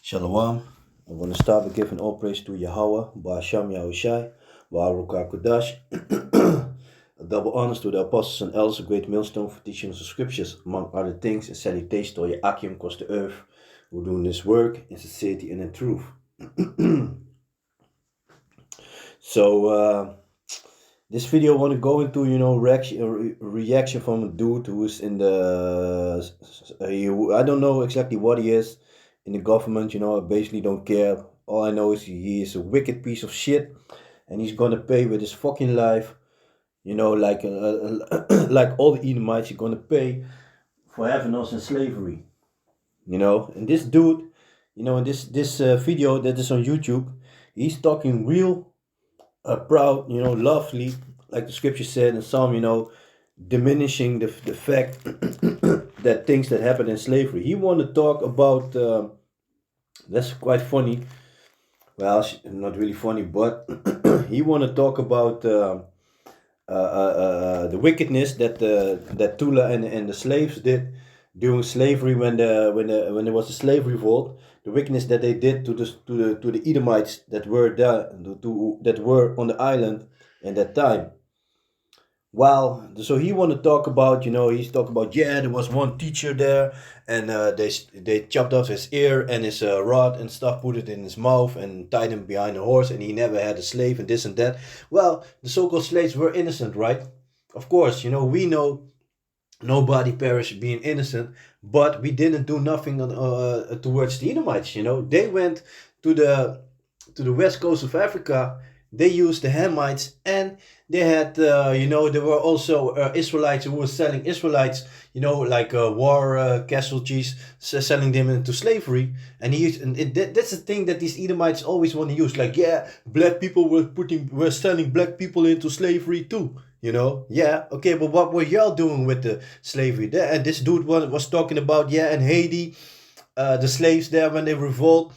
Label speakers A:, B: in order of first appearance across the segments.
A: Shalom. I'm going to start by giving all praise to Yahweh, Ba'asham Yahushai, Ba'aruka Kodash. A double honors to the apostles and elders, a great millstone for teaching us the scriptures, among other things, and salutation to all your Akim across the earth who are doing this work in sincerity and in truth. So, this video I want to go into, reaction from a dude who is in the, I don't know exactly what he is in the government, I basically don't care. All I know is he is a wicked piece of shit, and he's gonna pay with his fucking life, like like all the Edomites, he's gonna pay for having us in slavery, And this dude, in this video that is on YouTube, he's talking real proud, lovely, like the scripture said in Psalm, diminishing the fact that things that happened in slavery. He want to talk about, that's quite funny. Well, not really funny, but he want to talk about the wickedness that Tula and the slaves did during slavery when there was a slave revolt. The wickedness that they did to the Edomites that were there that were on the island at that time. Well, so he want to talk about, he's talking about, there was one teacher there, and they chopped off his ear and his rod and stuff, put it in his mouth and tied him behind a horse, and he never had a slave and this and that. Well, the so-called slaves were innocent, right? Of course, we know nobody perished being innocent, but we didn't do nothing towards the Edomites. They went to the west coast of Africa. They used the Hamites, and they had, there were also Israelites who were selling Israelites, like war casualties, selling them into slavery. And that's the thing that these Edomites always want to use. Like, black people were selling black people into slavery too. Okay, but what were y'all doing with the slavery? And this dude was talking about, in Haiti, the slaves there when they revolt,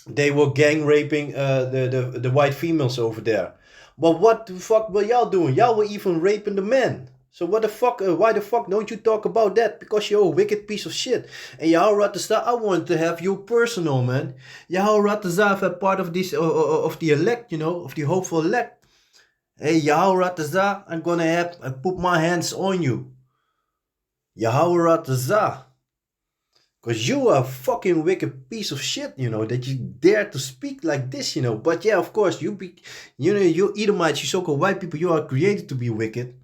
A: they were gang raping the white females over there. But what the fuck were y'all doing? Y'all were even raping the men. So what the fuck? Why the fuck don't you talk about that? Because you're a wicked piece of shit. And Yahweh Ratazah, I want to have you personal, man. Yahweh Ratazah, a part of this of the elect, of the hopeful elect. Hey, Yahweh Ratazah, I'm gonna put my hands on you. Yahweh Ratazah. Because you are a fucking wicked piece of shit, that you dare to speak like this, But yeah, of course, you Edomites, you so-called white people, you are created to be wicked.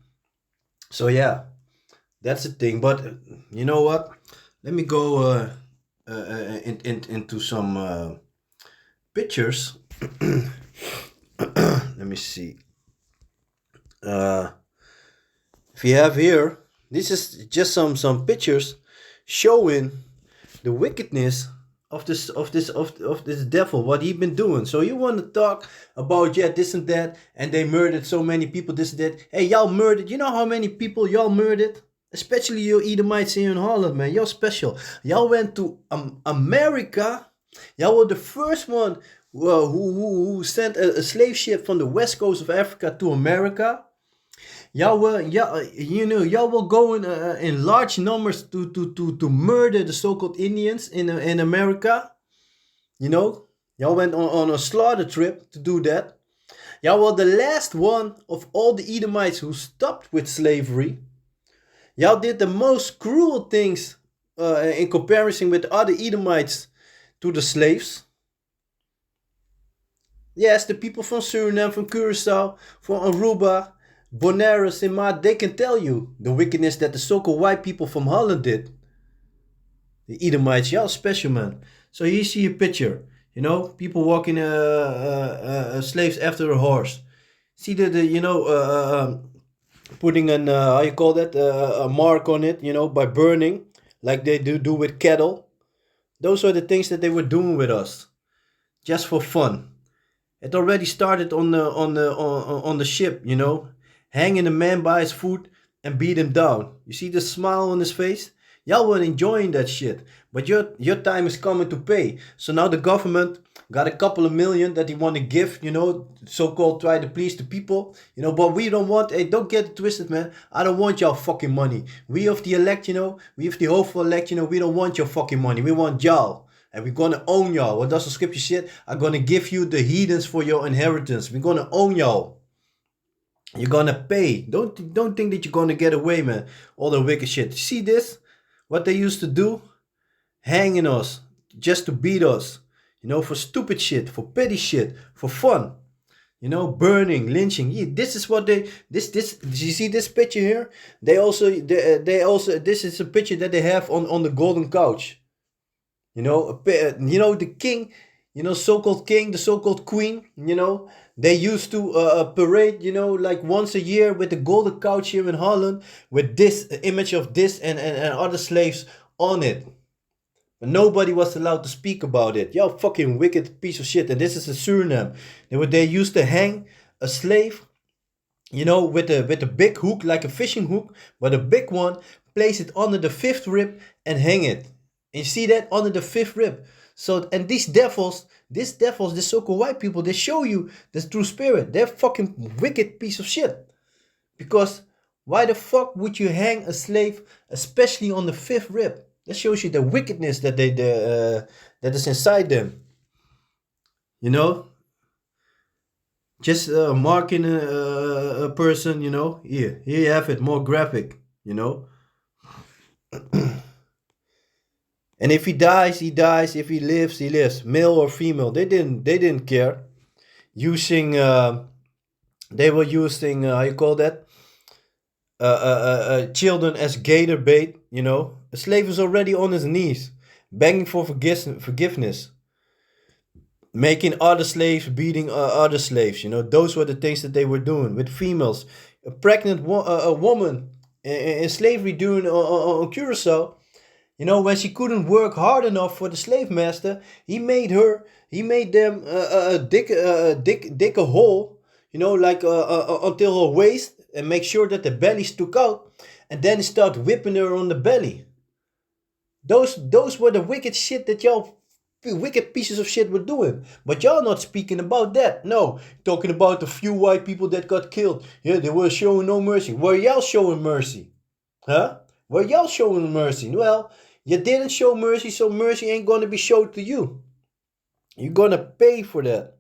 A: So yeah, that's the thing. But you know what? Let me go into some pictures. Let me see. If you have here, this is just some pictures showing the wickedness of this devil, what he been doing. So you want to talk about this and that, and they murdered so many people, this and that. Hey, y'all murdered. You know how many people y'all murdered? Especially you Edomites here in Holland, man. Y'all special. Y'all went to America. Y'all were the first one who sent a slave ship from the west coast of Africa to America. Y'all were going in large numbers to murder the so-called Indians in America. Y'all went on a slaughter trip to do that. Y'all were the last one of all the Edomites who stopped with slavery. Y'all did the most cruel things in comparison with other Edomites to the slaves. Yes, the people from Suriname, from Curaçao, from Aruba, Bonaire, Sima, they can tell you the wickedness that the so-called white people from Holland did. The Edomites, y'all special, man. So here you see a picture, people walking slaves after a horse. See putting an how you call that, a mark on it, by burning, like they do with cattle. Those are the things that they were doing with us, just for fun. It already started on the ship, hanging a man by his foot and beat him down. You see the smile on his face? Y'all were enjoying that shit. But your time is coming to pay. So now the government got a couple of million that they want to give, so-called try to please the people, but we don't want, hey, don't get it twisted, man. I don't want y'all fucking money. We of the elect, we of the hopeful elect, we don't want your fucking money. We want y'all. and we're gonna own y'all. What does the scripture say? I'm gonna give you the heathens for your inheritance. We're gonna own y'all. You're gonna pay. Don't think that you're gonna get away, man. All the wicked shit. You see this? What they used to do? Hanging us just to beat us. For stupid shit, for petty shit, for fun. Burning, lynching. Yeah, this is what this. You see this picture here? They also. This is a picture that they have on the golden couch. The king, so-called king, the so-called queen. They used to parade. Like once a year with the golden couch here in Holland with this image of this and other slaves on it. But nobody was allowed to speak about it. Yo, fucking wicked piece of shit. And this is in Suriname. They used to hang a slave, with a big hook, like a fishing hook, but a big one, place it under the fifth rib and hang it. And you see that under the fifth rib. So, and these devils, the so-called white people, they show you the true spirit. They're fucking wicked piece of shit. Because why the fuck would you hang a slave, especially on the fifth rib? That shows you the wickedness that that is inside them. Just marking a person. Here you have it, more graphic. And if he dies, he dies. If he lives, he lives. Male or female, they didn't care. Using they were using how you call that? Children as gator bait. A slave is already on his knees, begging for forgiveness, making other slaves, beating other slaves. Those were the things that they were doing with females. A pregnant a woman in slavery during on Curacao. When she couldn't work hard enough for the slave master, he made them dig a hole, like until her waist, and make sure that the belly stuck out, and then start whipping her on the belly. Those were the wicked shit that y'all wicked pieces of shit were doing. But y'all not speaking about that. No, talking about the few white people that got killed. Yeah, they were showing no mercy. Were y'all showing mercy? Huh? Were y'all showing mercy? Well, you didn't show mercy, so mercy ain't gonna be showed to you. You're gonna pay for that.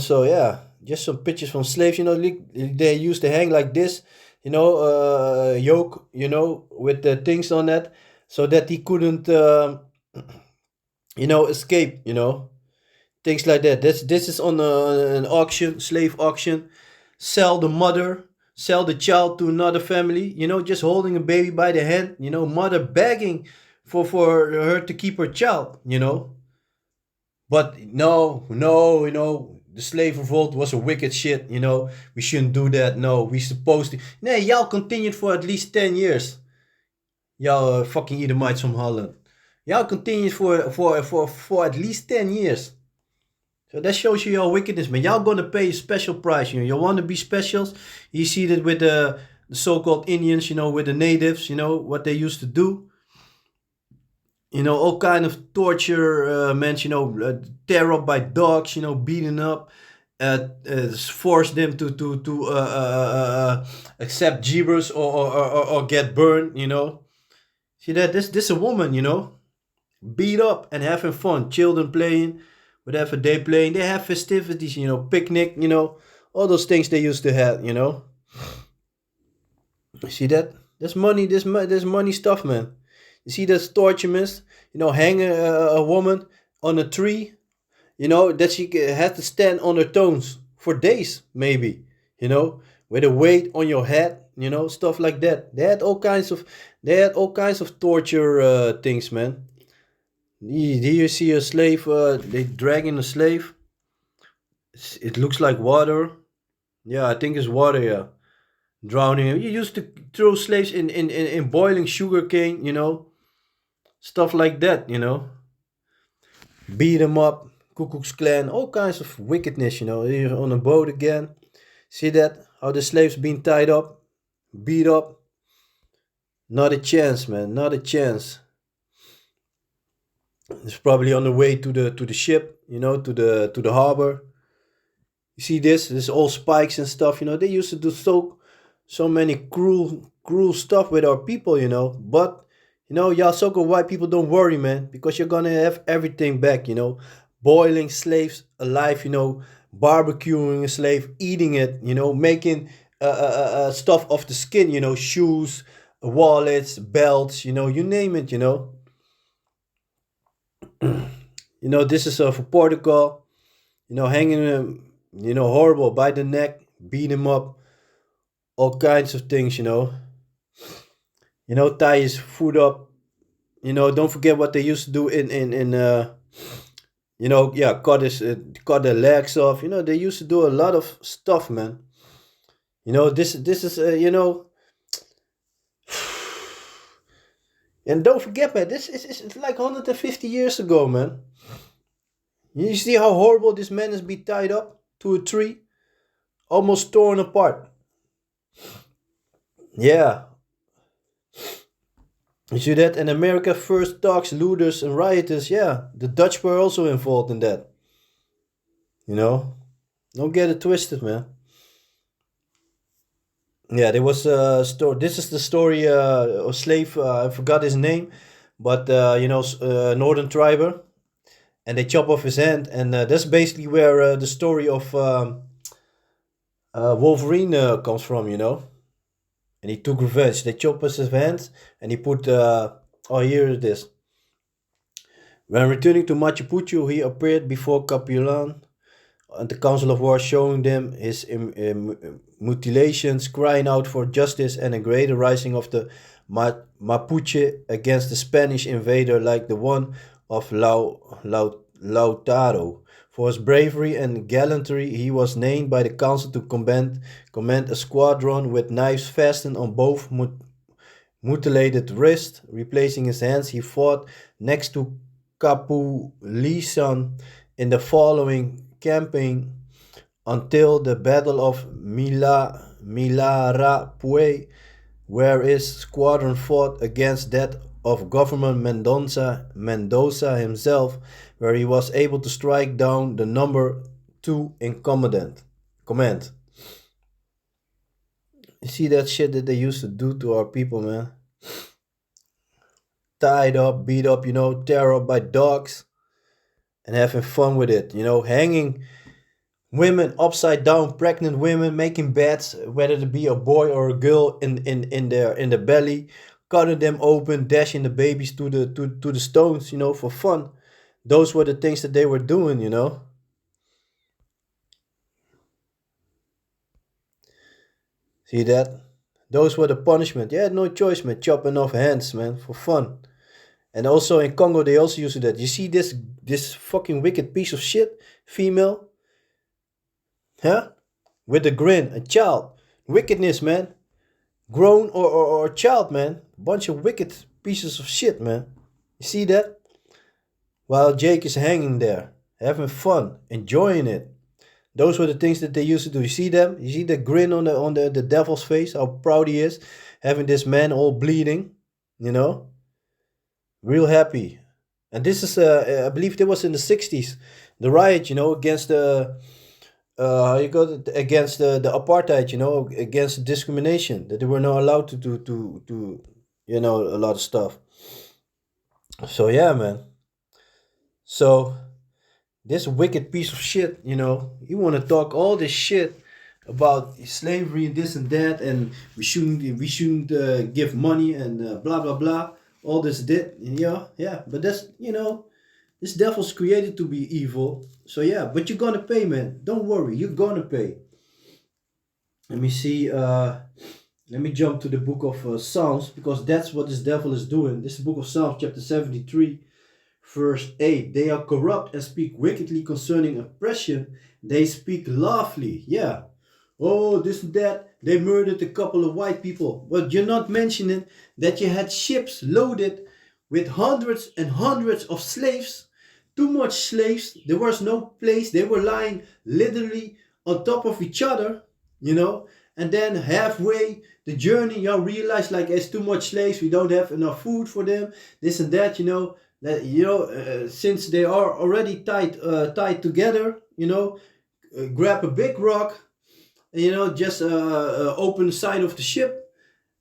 A: So yeah, just some pictures from slaves. They used to hang like this, yoke, with the things on that, so that he couldn't, escape. Things like that. This is on an auction, slave auction. Sell the mother, sell the child to another family. Just holding a baby by the hand. Mother begging for her to keep her child. But no, the slave revolt was a wicked shit. We shouldn't do that. No, we supposed to. Nee, y'all continued for at least 10 years. Y'all fucking Edomites from Holland. Y'all continued for at least 10 years. So that shows you your wickedness, man. Y'all gonna pay a special price. You want to be specials. You see that with the so-called Indians, with the natives, what they used to do. All kind of torture, men, tear up by dogs, beating up, force them to accept Jeebus or get burned, See that? This a woman, beat up and having fun. Children playing, whatever they playing. They have festivities, picnic, all those things they used to have, See that? There's money, there's money stuff, man. You see this torturements, hang a woman on a tree, that she had to stand on her toes for days, maybe, with a weight on your head, stuff like that. They had all kinds of torture things, man. Here you see a slave, they dragging a slave. It looks like water. Yeah, I think it's water, yeah. Drowning him. You used to throw slaves in boiling sugar cane, stuff like that, beat them up, Ku Klux Klan, all kinds of wickedness, Here on a boat again. See that? How the slaves being tied up, beat up. Not a chance, man, not a chance. It's probably on the way to the ship, to the harbor. You see this? There's all spikes and stuff, They used to do so many cruel stuff with our people, But Y'all so-called white people, don't worry, man, because you're gonna have everything back. Boiling slaves alive. Barbecuing a slave, eating it. Making stuff off the skin. Shoes, wallets, belts. You name it. This is for Portugal. Hanging him. Horrible by the neck, beat him up, all kinds of things. Tie his foot up. Don't forget what they used to do in yeah, cut their legs off. They used to do a lot of stuff, man. This is and don't forget, man, this is it's like 150 years ago, man. You see how horrible this man is be tied up to a tree, almost torn apart. Yeah, you see that? And America first talks looters and rioters. Yeah, the Dutch were also involved in that. You know, don't get it twisted, man. Yeah, there was a story. This is the story of slave. I forgot his name, but Northern Triber, and they chop off his hand, and that's basically where the story of Wolverine comes from. And he took revenge. They chop off his hand, and he put. Oh, here it is. When returning to Machu Picchu, he appeared before Capulan and the Council of War, showing them his mutilations, crying out for justice and a greater rising of the Mapuche against the Spanish invader like the one of Lautaro. For his bravery and gallantry, he was named by the council to command a squadron with knives fastened on both mutilated wrists. Replacing his hands, he fought next to Capulisan in the following campaign until the Battle of Milarapue, where his squadron fought against that of Governor Mendoza himself, where he was able to strike down the number two in command. You see that shit that they used to do to our people, man? Tied up, beat up, tear up by dogs, and having fun with it. Hanging women upside down, pregnant women, making beds, whether it be a boy or a girl in their belly, cutting them open, dashing the babies to the stones, for fun. Those were the things that they were doing. See that? Those were the punishment. You had no choice, man. Chopping off hands, man, for fun. And also in Congo, they also used that. You see this fucking wicked piece of shit, female, huh? With a grin, a child, wickedness, man. Grown or child, man. Bunch of wicked pieces of shit, man. You see that? While Jake is hanging there, having fun, enjoying it. Those were the things that they used to do. You see them? You see the grin on the devil's face, how proud he is, having this man all bleeding, real happy. And this is, I believe, it was in the '60s, the riot, against the how you got it, against the apartheid, against discrimination, that they were not allowed to do a lot of stuff. So yeah, man. So this wicked piece of shit, you want to talk all this shit about slavery and this and that, and we shouldn't give money and blah blah blah, all this did, yeah. But that's this devil's created to be evil. So yeah, but you're gonna pay, man. Don't worry, you're gonna pay. Let me see. Let me jump to the book of Psalms, because that's what this devil is doing. This is the book of Psalms, chapter 73, verse 8. They are corrupt and speak wickedly concerning oppression. They speak lawfully. Yeah. Oh, this and that. They murdered a couple of white people. But you're not mentioning that you had ships loaded with hundreds and hundreds of slaves. Too much slaves. There was no place. They were lying literally on top of each other, And then halfway the journey, you realize like there's too much slaves. We don't have enough food for them. This and that, That since they are already tied together, grab a big rock, just open the side of the ship,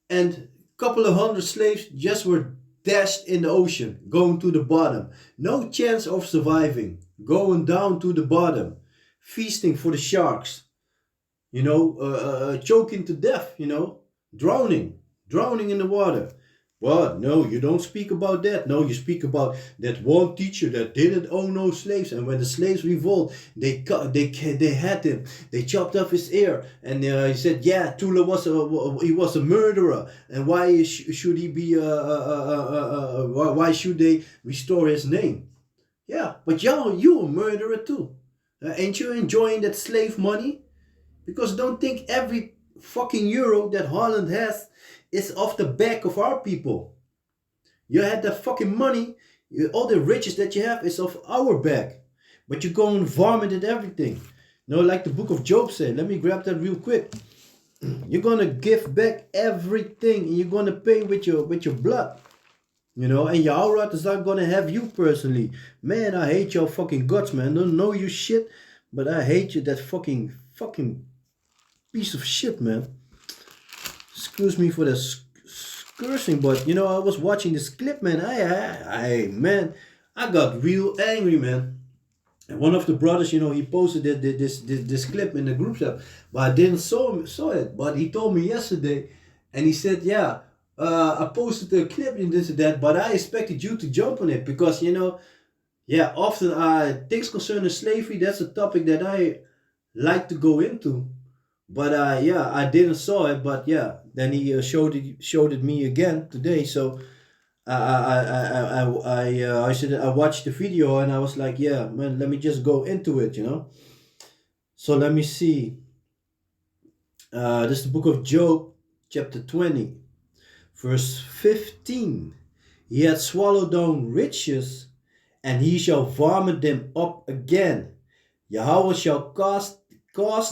A: and a couple of hundred slaves just were dashed in the ocean, going to the bottom. No chance of surviving. Going down to the bottom. Feasting for the sharks. Choking to death, drowning. Drowning in the water. Well, no, you don't speak about that. No, you speak about that one teacher that didn't own no slaves, and when the slaves revolt, they had him. They chopped off his ear, and he said, "Yeah, Tula he was a murderer, and why should he be? Why should they restore his name?" Yeah, but y'all, you a murderer too. Ain't you enjoying that slave money? Because don't think every fucking euro that Holland has is off the back of our people. You had that fucking money, all the riches that you have is off our back. But you go and vomit at everything. Like the book of Job said. Let me grab that real quick. You're gonna give back everything, and you're gonna pay with your blood. And Yahweh is not gonna have you personally. Man, I hate your fucking guts, man. Don't know you shit, but I hate you, that fucking piece of shit, man. Excuse me for the cursing, but I was watching this clip, man. I got real angry, man. And one of the brothers, he posted this clip in the group chat, but I didn't saw it. But he told me yesterday, and he said, "Yeah, I posted a clip in this and that, but I expected you to jump on it because often things concerning slavery. That's a topic that I like to go into." But I didn't saw it. But yeah, then he showed it me again today. So I said I watched the video and I was like, yeah, man, let me just go into it, So let me see. This is the book of Job, chapter 20, verse 15. He had swallowed down riches, and he shall vomit them up again. Yahweh shall cast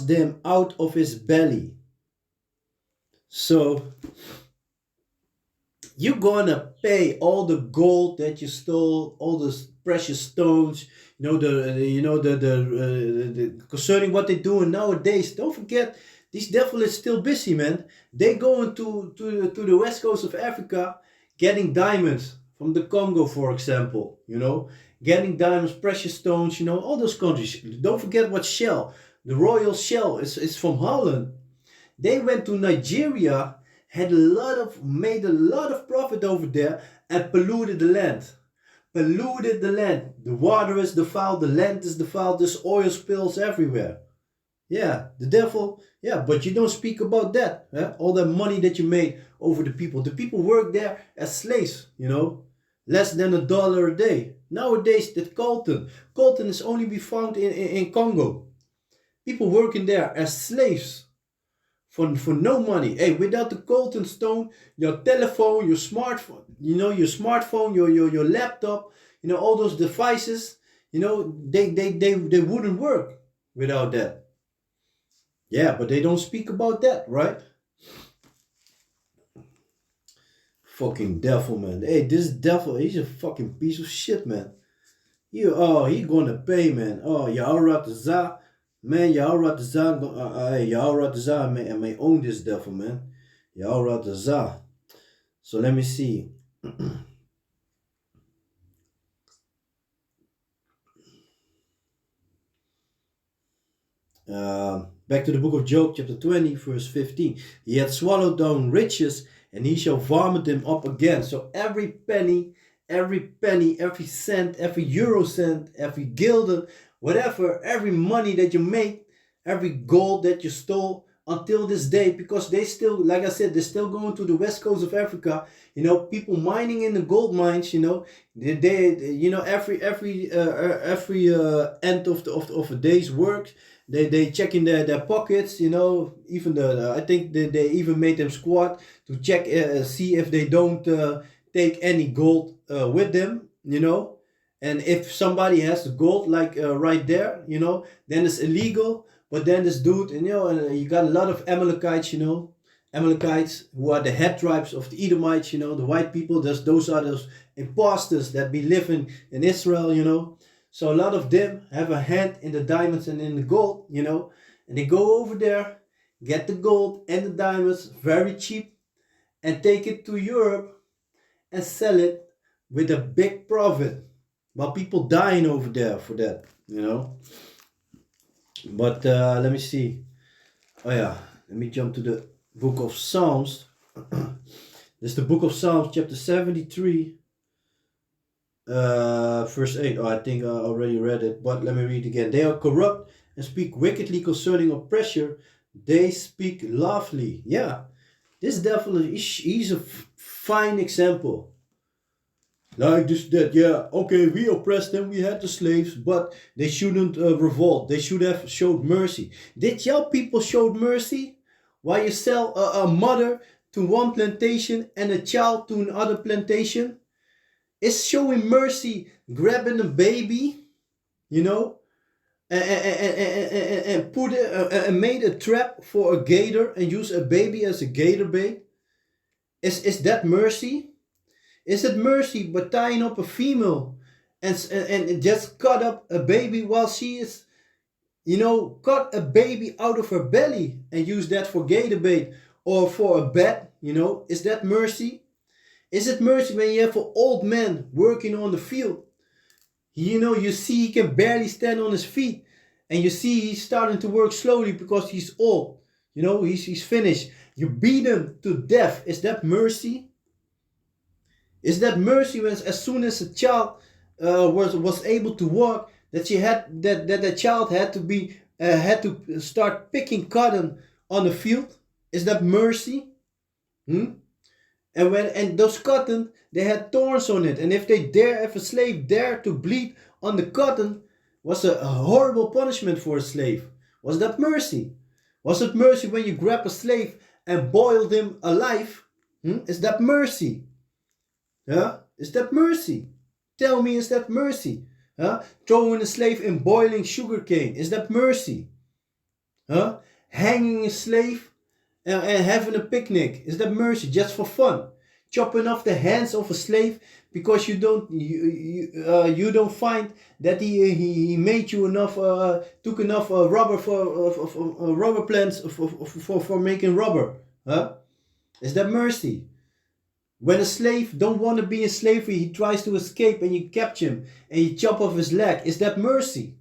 A: them out of his belly. So you're gonna pay all the gold that you stole, all the precious stones, the concerning what they're doing nowadays. Don't forget, these devil is still busy, man. They going to the west coast of Africa, getting diamonds from the Congo, for example. Getting diamonds, precious stones. All those countries. Don't forget what Shell, the Royal Shell, is from Holland. They went to Nigeria, made a lot of profit over there, and polluted the land. Polluted the land. The water is defiled, the land is defiled, there's oil spills everywhere. Yeah, the devil, yeah, but you don't speak about that. All that money that you made over the people. The people work there as slaves, less than $1 a day. Nowadays, that coltan is only be found in Congo. People working there as slaves. For no money. Hey, without the coltan stone, your telephone, your smartphone, your laptop, all those devices, they wouldn't work without that. Yeah, but they don't speak about that, right? Fucking devil, man. Hey, this devil, he's a fucking piece of shit, man. He gonna pay, man. Oh, Yahweh man, Yahweh may own this devil, man. Yahweh. So let me see. Back to the book of Job, chapter 20, verse 15. He had swallowed down riches, and he shall vomit them up again. So every penny, every cent, every euro cent, every gulden, whatever, every money that you make, every gold that you stole until this day, because they still, like I said, they're still going to the west coast of Africa. People mining in the gold mines. Every end of a day's work, they check in their pockets. Even I think they even made them squat to check, see if they don't take any gold with them. And if somebody has the gold, like right there, then it's illegal. But then this dude, and you got a lot of Amalekites, Amalekites, who are the head tribes of the Edomites, the white people. Those are those imposters that be living in Israel, So a lot of them have a hand in the diamonds and in the gold, And they go over there, get the gold and the diamonds very cheap, and take it to Europe and sell it with a big profit. While people dying over there for that, you know. But let me see. Oh yeah, let me jump to the book of Psalms. This is the book of Psalms, chapter 73, verse 8. Oh, I think I already read it, but let me read again. They are corrupt and speak wickedly concerning oppression. They speak loudly. Yeah, this devil he's a fine example. Like this, that, yeah, okay, we oppressed them, we had the slaves, but they shouldn't revolt. They should have showed mercy. Did y'all people showed mercy? While you sell a mother to one plantation and a child to another plantation? Is showing mercy grabbing a baby, you know, and put and made a trap for a gator and use a baby as a gator bait? Is that mercy? Is it mercy by tying up a female and just cut up a baby while she is, cut a baby out of her belly and use that for gator bait or for a bed? Is that mercy? Is it mercy when you have an old man working on the field? You see he can barely stand on his feet, and you see he's starting to work slowly because he's old. He's finished. You beat him to death. Is that mercy? Is that mercy when as soon as a child was able to walk, that the child had to start picking cotton on the field? Is that mercy? Hmm? And those cotton, they had thorns on it, and if a slave dared to bleed on the cotton, was a horrible punishment for a slave. Was that mercy? Was it mercy when you grab a slave and boiled him alive? Is that mercy? Yeah? Is that mercy? Tell me, is that mercy? Huh? Throwing a slave in boiling sugarcane, is that mercy? Huh? Hanging a slave and having a picnic, is that mercy? Just for fun? Chopping off the hands of a slave because you don't find that he made you enough, took enough rubber for rubber plants for making rubber? Huh? Is that mercy? When a slave don't want to be in slavery, he tries to escape and you capture him and you chop off his leg. Is that mercy?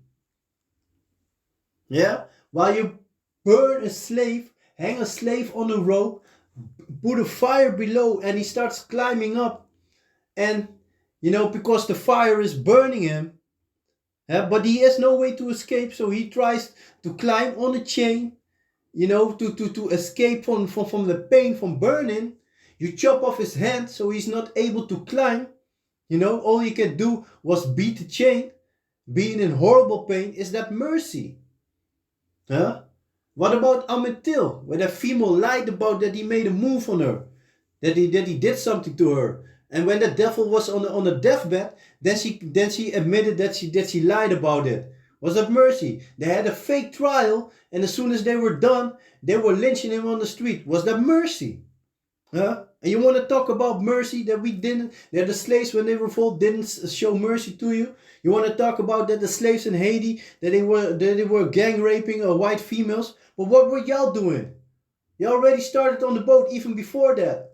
A: Yeah? While you burn a slave, hang a slave on a rope, put a fire below and he starts climbing up, and because the fire is burning him, but he has no way to escape, so he tries to climb on a chain, to escape from the pain from burning. You chop off his hand so he's not able to climb. All you can do was beat the chain, being in horrible pain. Is that mercy? Huh? What about Ametil, where that female lied about that he made a move on her, that he did something to her, and when the devil was on the deathbed, then she admitted that she lied about it. Was that mercy? They had a fake trial, and as soon as they were done, they were lynching him on the street. Was that mercy? Huh? And you want to talk about mercy that the slaves when they revolt didn't show mercy to you? You want to talk about that the slaves in Haiti, that they were gang raping white females? But what were y'all doing? You already started on the boat even before that.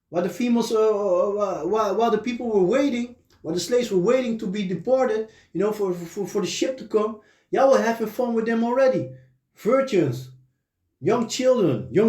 A: While the females, while the people were waiting, while the slaves were waiting to be deported, for the ship to come, y'all were having fun with them already. Virgins, young children, young